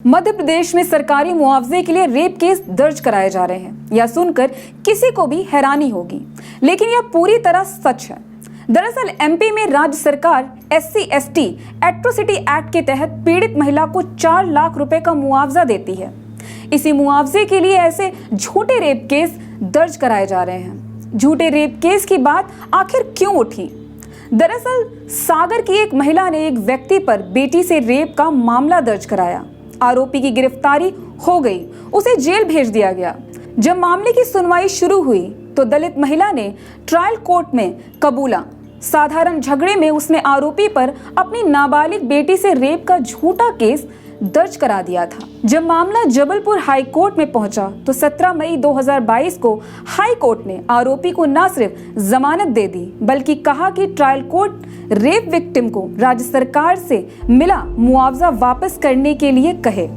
मध्य प्रदेश में सरकारी मुआवजे के लिए रेप केस दर्ज कराए जा रहे हैं। यह सुनकर किसी को भी हैरानी होगी, लेकिन यह पूरी तरह सच है। दरअसल एमपी में राज्य सरकार SC/ST एट्रोसिटी एक्ट के तहत पीड़ित महिला को 4 लाख रुपए का मुआवजा देती है। इसी मुआवजे के लिए ऐसे झूठे रेप केस दर्ज कराए जा रहे हैं। झूठे रेप केस की बात आखिर क्यों उठी? दरअसल सागर की एक महिला ने एक व्यक्ति पर बेटी से रेप का मामला दर्ज कराया। आरोपी की गिरफ्तारी हो गई, उसे जेल भेज दिया गया। जब मामले की सुनवाई शुरू हुई तो दलित महिला ने ट्रायल कोर्ट में कबूला। साधारण झगड़े में उसने आरोपी पर अपनी नाबालिग बेटी से रेप का झूठा केस दर्ज करा दिया था। जब मामला जबलपुर हाई कोर्ट में पहुंचा तो 17 मई 2022 को हाई कोर्ट ने आरोपी को न सिर्फ जमानत दे दी, बल्कि कहा कि ट्रायल कोर्ट रेप विक्टिम को राज्य सरकार से मिला मुआवजा वापस करने के लिए कहे।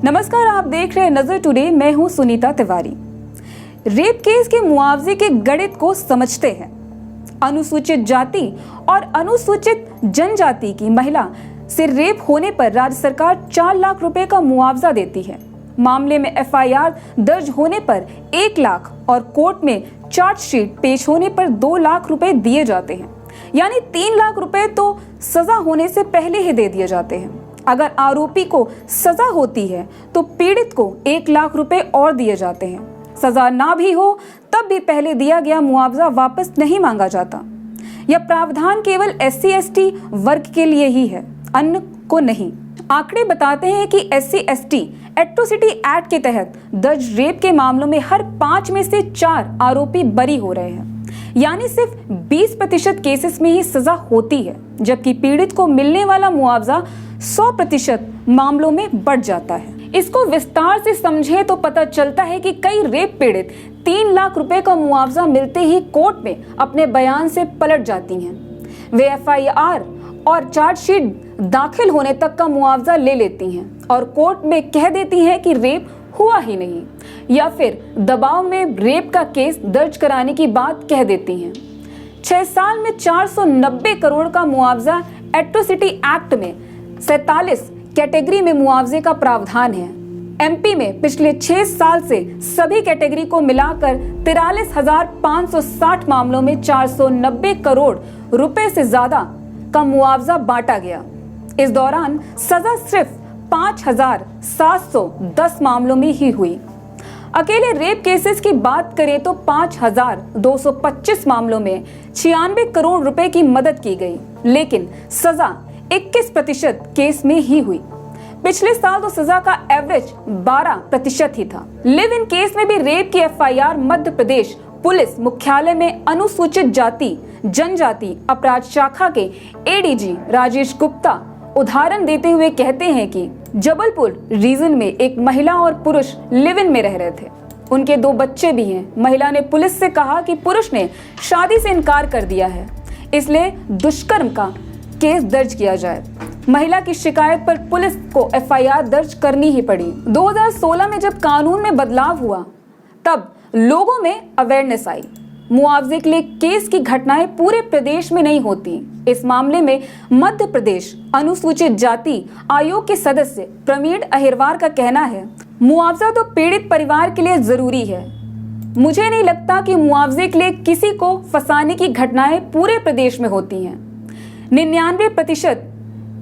नमस्कार, आप देख रहे हैं नजर टुडे। मैं हूं सुनीता तिवारी। रेप केस के मुआवजे के गणित को समझते हैं। अनुसूचित जाति और अनुसूचित जनजाति की महिला से रेप होने पर राज्य सरकार 4 लाख रुपए का मुआवजा देती है। मामले में FIR दर्ज होने पर 1 लाख और कोर्ट में चार्जशीट पेश होने पर 2 लाख रुपए दिए जाते हैं। यानी 3 लाख रुपए तो सजा होने से पहले ही दे दिए जाते हैं। अगर आरोपी को सजा होती है तो पीड़ित को 1 लाख रुपए और दिए जाते हैं। सजा ना भी हो तब भी पहले दिया गया मुआवजा वापस नहीं मांगा जाता। यह प्रावधान केवल SC/ST वर्ग के लिए ही है, अन्य को नहीं। आंकड़े बताते हैं कि SC/ST एट्रोसिटी एक्ट के तहत दर्ज रेप के मामलों में हर 5 में से 4 आरोपी बरी हो रहे हैं। यानी सिर्फ 20% केसेस में ही सजा होती है, जबकि पीड़ित को मिलने वाला मुआवजा 100% मामलों में बढ़ जाता है। इसको विस्तार से समझे तो पता चलता है कि कई रेप पीड़ित 3 लाख रुपए का मुआवजा मिलते ही कोर्ट में अपने बयान से पलट जाती हैं। वे FIR और चार्जशीट दाखिल होने तक का मुआवजा ले लेती हैं और कोर्ट में कह देती हैं कि रेप हुआ ही नहीं, या फिर दबाव में रेप का केस दर्ज कराने की बात कह देती हैं। 6 साल में 490 करोड़ का मुआवजा एट्रोसिटी एक्ट में 47 कैटेगरी में मुआवजे का प्रावधान है। MP में पिछले 6 साल से सभी कैटेगरी को मिलाकर 43,560 मामलों में 490 करोड़ रुपए से ज्यादा का मुआवजा बांटा गया। इस दौरान सजा सिर्फ 5,710 मामलों में ही हुई। अकेले रेप केसेस की बात करें तो 5,225 मामलों में 96 करोड़ रुपए की मदद की गई, लेकिन सजा 21% केस में ही हुई। पिछले साल तो सजा का एवरेज 12% ही था। लिव इन केस में भी रेप की FIR मध्य प्रदेश पुलिस मुख्यालय में अनुसूचित जाति जनजाति अपराध शाखा के ADG राजेश गुप्ता उदाहरण देते हुए कहते हैं कि जबलपुर रीजन में एक महिला और पुरुष लिव इन में रह रहे थे। उनके 2 बच्चे भी हैं। महिला ने पुलिस से कहा कि पुरुष ने शादी से इनकार कर दिया है, इसलिए दुष्कर्म का केस दर्ज किया जाए। महिला की शिकायत पर पुलिस को FIR दर्ज करनी ही पड़ी। 2016 में जब कानून में बदलाव हुआ तब लोगों में अवेयरनेस आई। मुआवजे के लिए केस की घटनाएं पूरे प्रदेश में नहीं होती। इस मामले में मध्य प्रदेश अनुसूचित जाति आयोग के सदस्य प्रवीण अहिरवार का कहना है, मुआवजा तो पीड़ित परिवार के लिए जरूरी है। मुझे नहीं लगता कि मुआवजे के लिए किसी को फंसाने की घटनाएं पूरे प्रदेश में होती हैं। 99%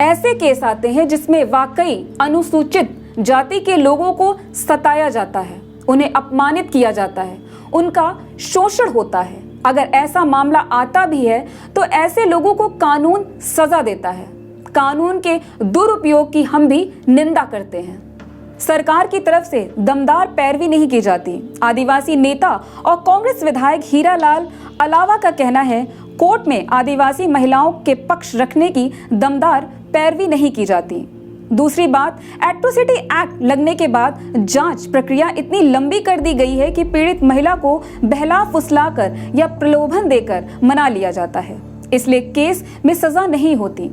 ऐसे केस आते हैं जिसमें वाकई अनुसूचित जाति के लोगों को सताया जाता है, उन्हें अपमानित किया जाता है, उनका शोषण होता है। अगर ऐसा मामला आता भी है तो ऐसे लोगों को कानून सजा देता है। कानून के दुरुपयोग की हम भी निंदा करते हैं। सरकार की तरफ से दमदार पैरवी नहीं की जाती। आदिवासी नेता और कांग्रेस विधायक हीरालाल अलावा का कहना है, कोर्ट में आदिवासी महिलाओं के पक्ष रखने की दमदार पैरवी नहीं की जाती। दूसरी बात, एट्रोसिटी एक्ट लगने के बाद जांच प्रक्रिया इतनी लंबी कर दी गई है कि पीड़ित महिला को बहला फुसलाकर या प्रलोभन देकर मना लिया जाता है, इसलिए केस में सजा नहीं होती।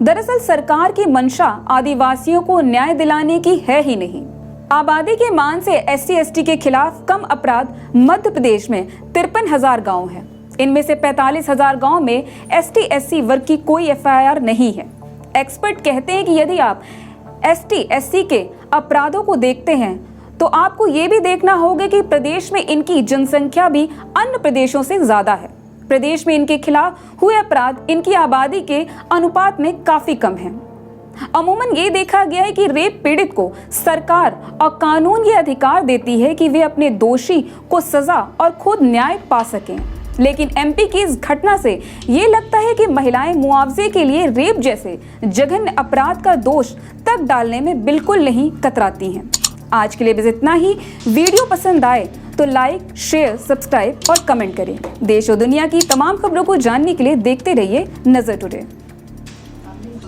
दरअसल सरकार की मंशा आदिवासियों को न्याय दिलाने की है ही नहीं। आबादी के मान से SC/ST के खिलाफ कम अपराध मध्य प्रदेश में 53,000 गाँव है। इनमें से 45,000 गाँव में ST/SC वर्ग की कोई FIR नहीं है। एक्सपर्ट कहते हैं कि यदि आप ST SC के अपराधों को देखते हैं तो आपको ये भी देखना होगा कि प्रदेश में इनकी जनसंख्या भी अन्य प्रदेशों से ज्यादा है। प्रदेश में इनके खिलाफ हुए अपराध इनकी आबादी के अनुपात में काफी कम है। अमूमन ये देखा गया है कि रेप पीड़ित को सरकार और कानून ये अधिकार देती है कि वे अपने दोषी को सजा और खुद न्याय पा सकें। लेकिन MP की इस घटना से ये लगता है कि महिलाएं मुआवजे के लिए रेप जैसे जघन्य अपराध का दोष तक डालने में बिल्कुल नहीं कतराती हैं। आज के लिए बस इतना ही। वीडियो पसंद आए तो लाइक, शेयर, सब्सक्राइब और कमेंट करें। देश और दुनिया की तमाम खबरों को जानने के लिए देखते रहिए नजर टुडे।